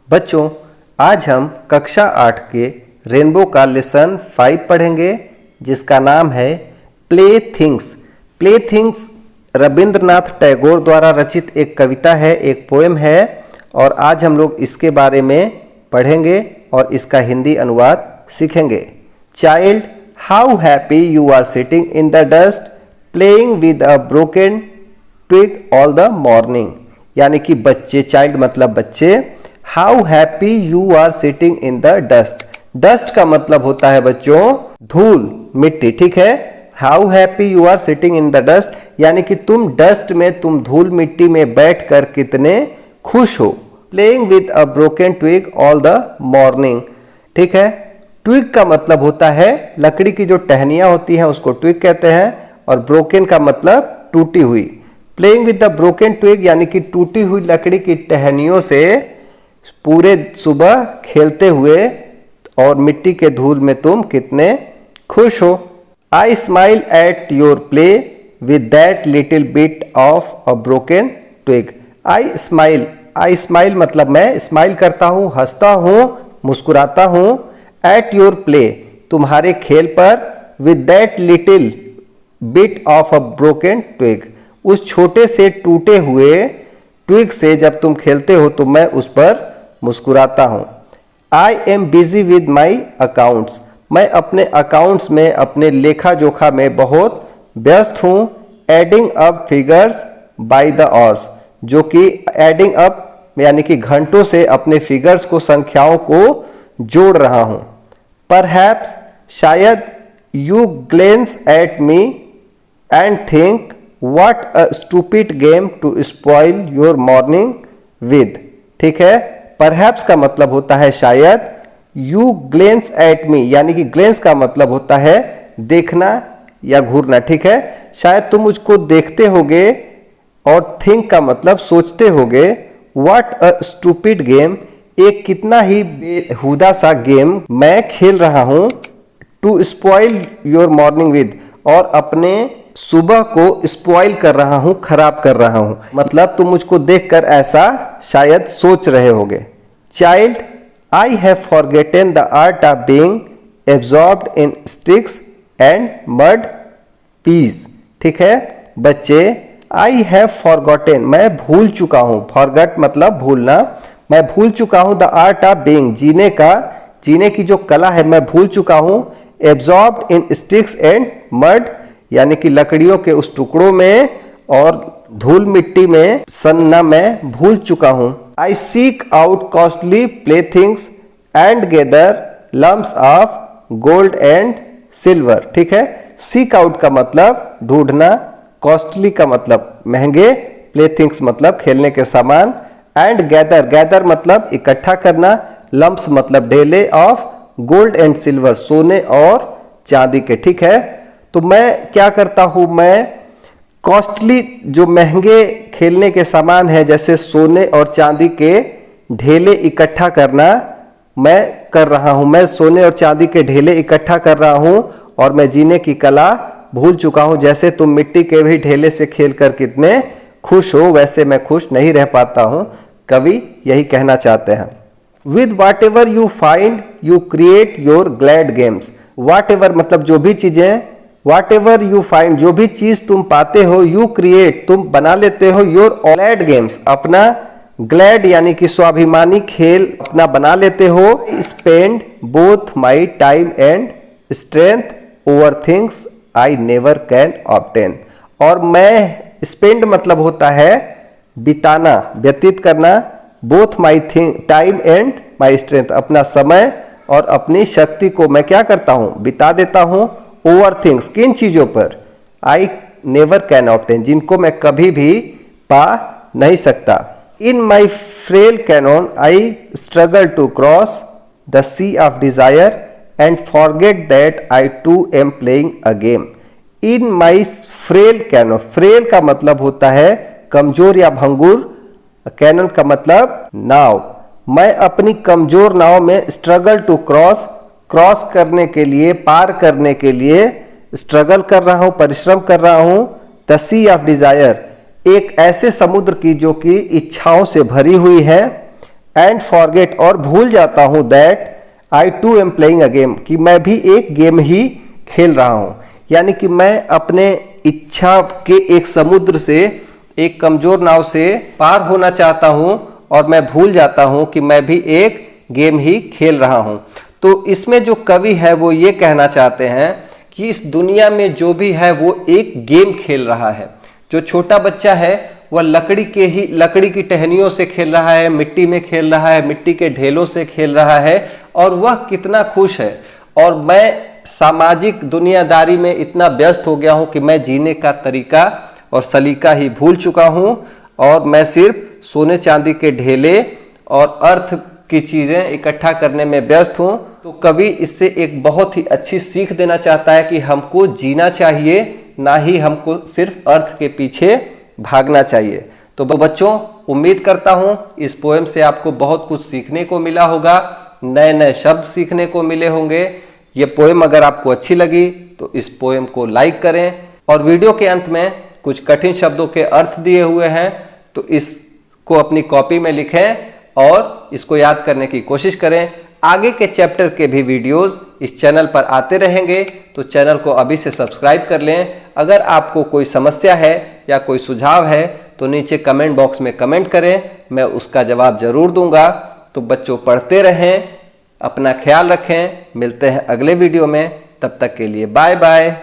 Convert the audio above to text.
बच्चों, आज हम कक्षा 8 के रेनबो का लेसन 5 पढ़ेंगे जिसका नाम है play things. Play things Rabindranath Tagore द्वारा रचित एक कविता है, एक पोएम है और आज हम लोग इसके बारे में पढ़ेंगे और इसका हिंदी अनुवाद सीखेंगे। Child, how happy you are sitting in the dust playing with a broken twig all the morning. यानी कि बच्चे, चाइल्ड मतलब बच्चे, how happy you are sitting in the dust. Dust का मतलब होता है बच्चों धूल, मिट्टी, ठीक है। How happy you are sitting in the dust यानी कि तुम डस्ट में, तुम धूल मिट्टी में बैठकर कितने खुश हो। Playing with a broken twig all the morning, ठीक है। ट्विग का मतलब होता है लकड़ी की जो टहनियां होती हैं उसको ट्विग कहते हैं और ब्रोकन का मतलब टूटी हुई। Playing with the broken twig यानी कि टूटी हुई लकड़ी की टहनियों से पूरे सुबह खेलते हुए और मिट्टी के धूल में तुम कितने खुश हो। I smile at your play with that little bit of a broken twig. I smile मतलब मैं स्माइल करता हूँ, हंसता हूँ, मुस्कुराता हूँ। एट योर प्ले तुम्हारे खेल पर, with that little bit of a broken twig उस छोटे से टूटे हुए ट्विग से जब तुम खेलते हो तो मैं उस पर मुस्कुराता हूँ। I am busy with my accounts, मैं अपने अकाउंट्स में, अपने लेखा जोखा में बहुत व्यस्त हूँ। Adding up figures by the hours, जो कि एडिंग अप यानी कि घंटों से अपने फिगर्स को, संख्याओं को जोड़ रहा हूँ। परहैप्स शायद you glance at me and think what a stupid game to spoil your morning with, ठीक है। परहैप्स का मतलब होता है शायद, यू ग्लेंस एट मी यानी कि ग्लेंस का मतलब होता है देखना या घूरना, ठीक है। शायद तुम मुझको देखते होगे और थिंक का मतलब सोचते होगे। व्हाट अ स्टूपिड गेम, एक कितना ही बेहुदा सा गेम मैं खेल रहा हूं। To spoil your morning with, और अपने सुबह को स्पॉइल कर रहा हूं, खराब कर रहा हूं। मतलब तुम मुझको देखकर ऐसा शायद सोच रहे होगे। Child, I have forgotten the art of being absorbed in sticks and mud pies, ठीक है। बच्चे, आई हैव फॉरगॉटन मैं भूल चुका हूं। फॉरगट मतलब भूलना। मैं भूल चुका हूं द आर्ट ऑफ बीइंग जीने की जो कला है मैं भूल चुका हूं। Absorbed in sticks and mud यानी कि लकड़ियों के उस टुकड़ों में और धूल मिट्टी में सन्ना मैं भूल चुका हूं। I seek out costly play things and gather lumps of gold and silver, ठीक है। सीक आउट का मतलब ढूंढना, कॉस्टली का मतलब महंगे, प्ले थिंग्स मतलब खेलने के सामान, एंड गैदर मतलब इकट्ठा करना, लम्प्स मतलब ढेले, ऑफ गोल्ड एंड सिल्वर सोने और चांदी के, ठीक है। तो मैं क्या करता हूं, मैं कॉस्टली जो महंगे खेलने के सामान है जैसे सोने और चांदी के ढेले इकट्ठा करना मैं कर रहा हूं। मैं सोने और चांदी के ढेले इकट्ठा कर रहा हूं और मैं जीने की कला भूल चुका हूं। जैसे तुम मिट्टी के भी ढेले से खेलकर कितने खुश हो, वैसे मैं खुश नहीं रह पाता हूं। कवि यही कहना चाहते हैं। With whatever you find you create your glad games. Whatever मतलब जो भी चीजें, वाट एवर यू फाइंड जो भी चीज तुम पाते हो, यू क्रिएट तुम बना लेते हो, योर ग्लैड गेम्स अपना, ग्लैड यानी कि स्वाभिमानी खेल अपना बना लेते हो। Spend both my time and strength over things I never can obtain. और मैं, स्पेंड मतलब होता है बिताना, व्यतीत करना, both my time and my strength अपना समय और अपनी शक्ति को मैं क्या करता हूं, बिता देता हूं। ओवर थिंग्स किन चीजों पर, आई नेवर कैन ऑब्टेन जिनको मैं कभी भी पा नहीं सकता। In my frail canoe I struggle to cross the sea of desire and forget that I too am playing a game. In my frail canoe, frail का मतलब होता है कमजोर या भंगुर, कैनन का मतलब नाव। मैं अपनी कमजोर नाव में स्ट्रगल टू क्रॉस करने के लिए, पार करने के लिए स्ट्रगल कर रहा हूं, परिश्रम कर रहा हूं। द सी ऑफ डिजायर, एक ऐसे समुद्र की जो कि इच्छाओं से भरी हुई है। एंड फॉरगेट और भूल जाता हूं that I too am playing a game, कि मैं भी एक गेम ही खेल रहा हूं। यानी कि मैं अपने इच्छा के एक समुद्र से, एक कमजोर नाव से पार होना चाहता हूं और मैं भूल जाता हूं कि मैं भी एक गेम ही खेल रहा हूं। तो इसमें जो कवि है वो ये कहना चाहते हैं कि इस दुनिया में जो भी है वो एक गेम खेल रहा है। जो छोटा बच्चा है वह लकड़ी की टहनियों से खेल रहा है, मिट्टी में खेल रहा है, मिट्टी के ढेलों से खेल रहा है और वह कितना खुश है। और मैं सामाजिक दुनियादारी में इतना व्यस्त हो गया हूं कि मैं जीने का तरीका और सलीका ही भूल चुका हूं और मैं सिर्फ सोने चांदी के ढेले और अर्थ की चीजें इकट्ठा करने में व्यस्त हूं। तो कवि इससे एक बहुत ही अच्छी सीख देना चाहता है कि हमको जीना चाहिए, ना ही हमको सिर्फ अर्थ के पीछे भागना चाहिए। तो बच्चों, उम्मीद करता हूं इस पोएम से आपको बहुत कुछ सीखने को मिला होगा, नए नए शब्द सीखने को मिले होंगे। ये पोएम अगर आपको अच्छी लगी तो इस पोएम को लाइक करें और वीडियो के अंत में कुछ कठिन शब्दों के अर्थ दिए हुए हैं तो इसको अपनी कॉपी में लिखें और इसको याद करने की कोशिश करें। आगे के चैप्टर के भी वीडियोस इस चैनल पर आते रहेंगे, तो चैनल को अभी से सब्सक्राइब कर लें। अगर आपको कोई समस्या है या कोई सुझाव है तो नीचे कमेंट बॉक्स में कमेंट करें, मैं उसका जवाब जरूर दूंगा। तो बच्चों, पढ़ते रहें, अपना ख्याल रखें, मिलते हैं अगले वीडियो में, तब तक के लिए बाय बाय।